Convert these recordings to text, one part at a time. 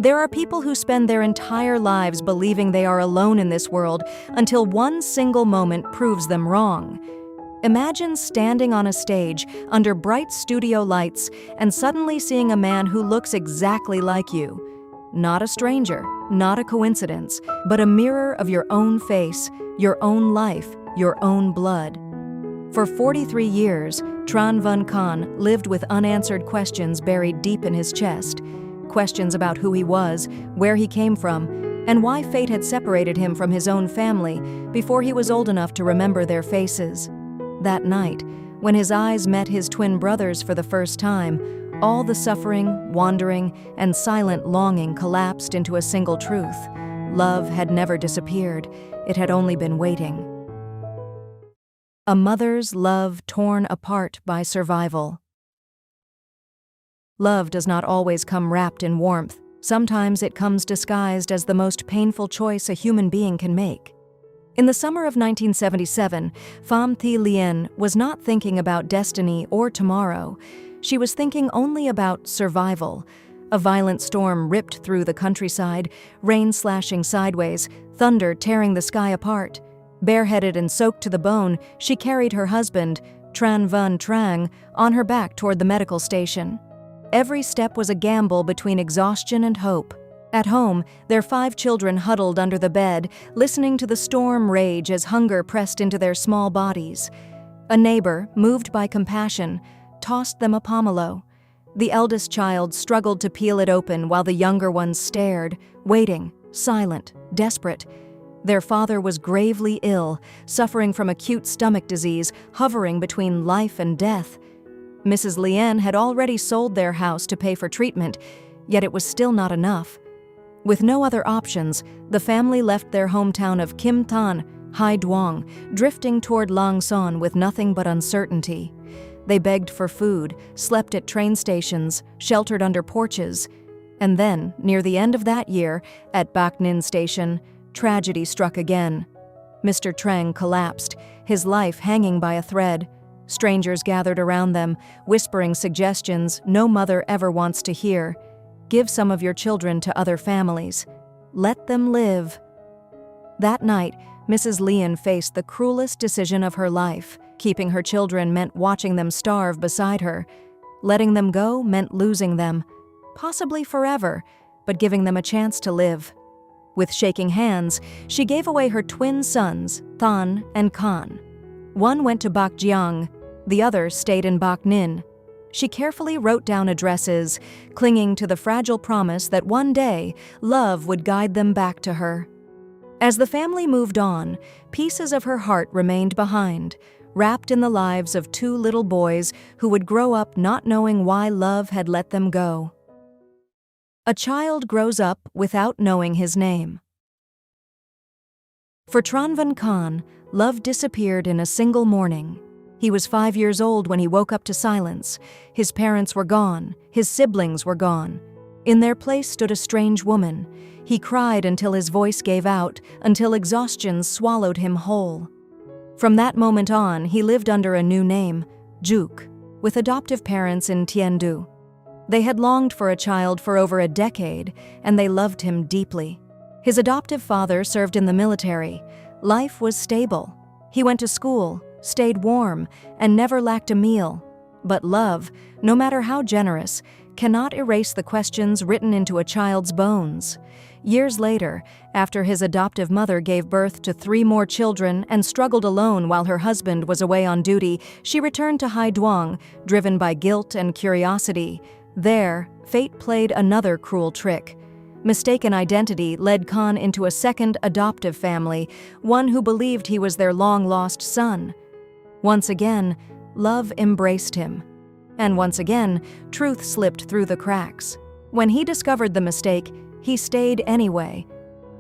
There are people who spend their entire lives believing they are alone in this world until one single moment proves them wrong. Imagine standing on a stage under bright studio lights and suddenly seeing a man who looks exactly like you. Not a stranger, not a coincidence, but a mirror of your own face, your own life, your own blood. For 43 years, Trần Văn Cảnh lived with unanswered questions buried deep in his chest. Questions about who he was, where he came from, and why fate had separated him from his own family before he was old enough to remember their faces. That night, when his eyes met his twin brothers for the first time, all the suffering, wandering, and silent longing collapsed into a single truth. Love had never disappeared, it had only been waiting. A mother's love torn apart by survival. Love does not always come wrapped in warmth. Sometimes it comes disguised as the most painful choice a human being can make. In the summer of 1977, Pham Thi Lien was not thinking about destiny or tomorrow. She was thinking only about survival. A violent storm ripped through the countryside, rain slashing sideways, thunder tearing the sky apart. Bareheaded and soaked to the bone, she carried her husband, Trần Văn Cảnh, on her back toward the medical station. Every step was a gamble between exhaustion and hope. At home, their 5 children huddled under the bed, listening to the storm rage as hunger pressed into their small bodies. A neighbor, moved by compassion, tossed them a pomelo. The eldest child struggled to peel it open while the younger ones stared, waiting, silent, desperate. Their father was gravely ill, suffering from acute stomach disease, hovering between life and death. Mrs. Lien had already sold their house to pay for treatment, yet it was still not enough. With no other options, the family left their hometown of Kim Than, Hai Duong, drifting toward Lang Son with nothing but uncertainty. They begged for food, slept at train stations, sheltered under porches. And then, near the end of that year, at Bac Ninh Station, tragedy struck again. Mr. Trang collapsed, his life hanging by a thread. Strangers gathered around them, whispering suggestions no mother ever wants to hear. Give some of your children to other families. Let them live. That night, Mrs. Lien faced the cruelest decision of her life. Keeping her children meant watching them starve beside her. Letting them go meant losing them, possibly forever, but giving them a chance to live. With shaking hands, she gave away her twin sons, Than and Can. One went to Bac Giang, the other stayed in Bac Ninh. She carefully wrote down addresses, clinging to the fragile promise that one day love would guide them back to her. As the family moved on, pieces of her heart remained behind, wrapped in the lives of 2 little boys who would grow up not knowing why love had let them go. A child grows up without knowing his name. For Trần Văn Cảnh, love disappeared in a single morning. He was 5 years old when he woke up to silence. His parents were gone. His siblings were gone. In their place stood a strange woman. He cried until his voice gave out, until exhaustion swallowed him whole. From that moment on, he lived under a new name, Juk, with adoptive parents in Thiên Du. They had longed for a child for over a decade, and they loved him deeply. His adoptive father served in the military. Life was stable. He went to school, stayed warm, and never lacked a meal. But love, no matter how generous, cannot erase the questions written into a child's bones. Years later, after his adoptive mother gave birth to 3 more children and struggled alone while her husband was away on duty, she returned to Hai Duong, driven by guilt and curiosity. There, fate played another cruel trick. Mistaken identity led Can into a second adoptive family, one who believed he was their long-lost son. Once again, love embraced him. And once again, truth slipped through the cracks. When he discovered the mistake, he stayed anyway.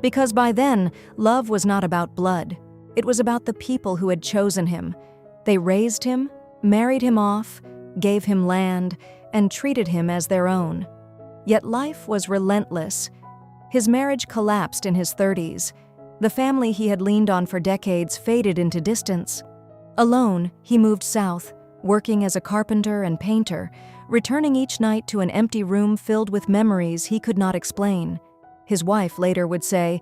Because by then, love was not about blood. It was about the people who had chosen him. They raised him, married him off, gave him land, and treated him as their own. Yet life was relentless. His marriage collapsed in his 30s. The family he had leaned on for decades faded into distance. Alone, he moved south, working as a carpenter and painter, returning each night to an empty room filled with memories he could not explain. His wife later would say,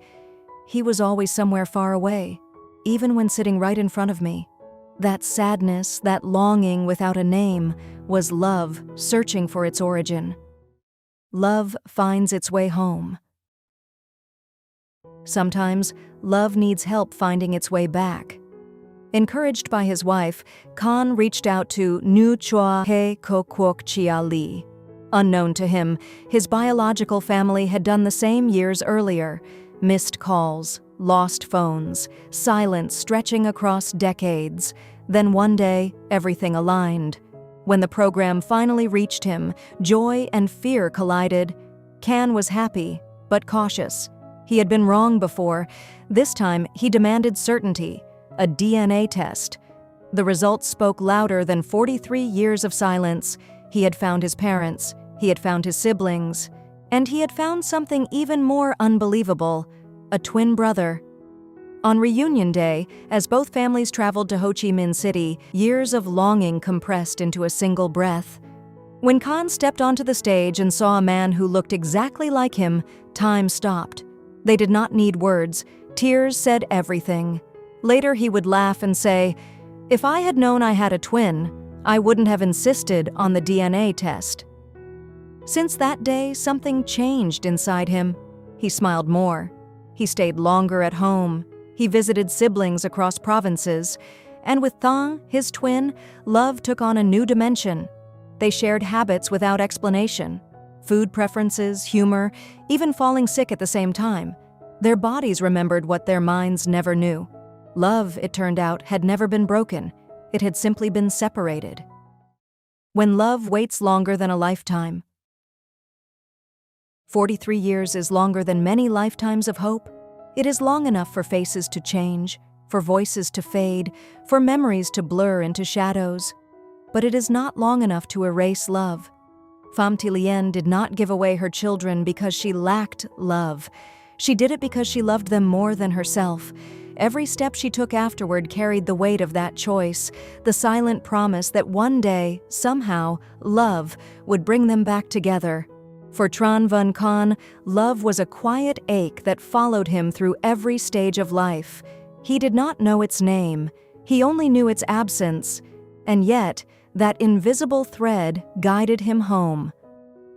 "He was always somewhere far away, even when sitting right in front of me." That sadness, that longing without a name, was love searching for its origin. Love finds its way home. Sometimes, love needs help finding its way back. Encouraged by his wife, Khan reached out to Nu Chua He Ko Kwok Chia Lee. Unknown to him, his biological family had done the same years earlier. Missed calls, lost phones, silence stretching across decades. Then one day, everything aligned. When the program finally reached him, joy and fear collided. Khan was happy, but cautious. He had been wrong before. This time, he demanded certainty, a DNA test. The results spoke louder than 43 years of silence. He had found his parents, he had found his siblings, and he had found something even more unbelievable, a twin brother. On reunion day, as both families traveled to Ho Chi Minh City, years of longing compressed into a single breath. When Khan stepped onto the stage and saw a man who looked exactly like him, time stopped. They did not need words. Tears said everything. Later he would laugh and say, "If I had known I had a twin, I wouldn't have insisted on the DNA test." Since that day, something changed inside him. He smiled more. He stayed longer at home. He visited siblings across provinces. And with Thang, his twin, love took on a new dimension. They shared habits without explanation. Food preferences, humor, even falling sick at the same time. Their bodies remembered what their minds never knew. Love, it turned out, had never been broken. It had simply been separated. When love waits longer than a lifetime. 43 years is longer than many lifetimes of hope. It is long enough for faces to change, for voices to fade, for memories to blur into shadows. But it is not long enough to erase love. Pham Thi Lien did not give away her children because she lacked love. She did it because she loved them more than herself. Every step she took afterward carried the weight of that choice, the silent promise that one day, somehow, love would bring them back together. For Trần Văn Cảnh, love was a quiet ache that followed him through every stage of life. He did not know its name. He only knew its absence. And yet, that invisible thread guided him home.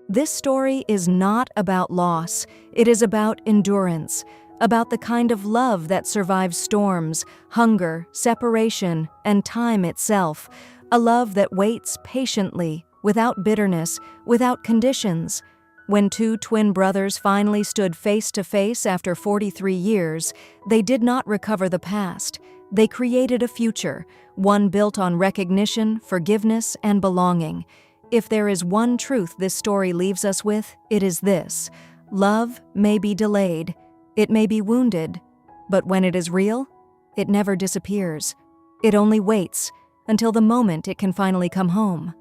This story is not about loss. It is about endurance, about the kind of love that survives storms, hunger, separation, and time itself. A love that waits patiently, without bitterness, without conditions. When two twin brothers finally stood face to face after 43 years, they did not recover the past. They created a future, one built on recognition, forgiveness, and belonging. If there is one truth this story leaves us with, it is this: love may be delayed, it may be wounded, but when it is real, it never disappears. It only waits until the moment it can finally come home.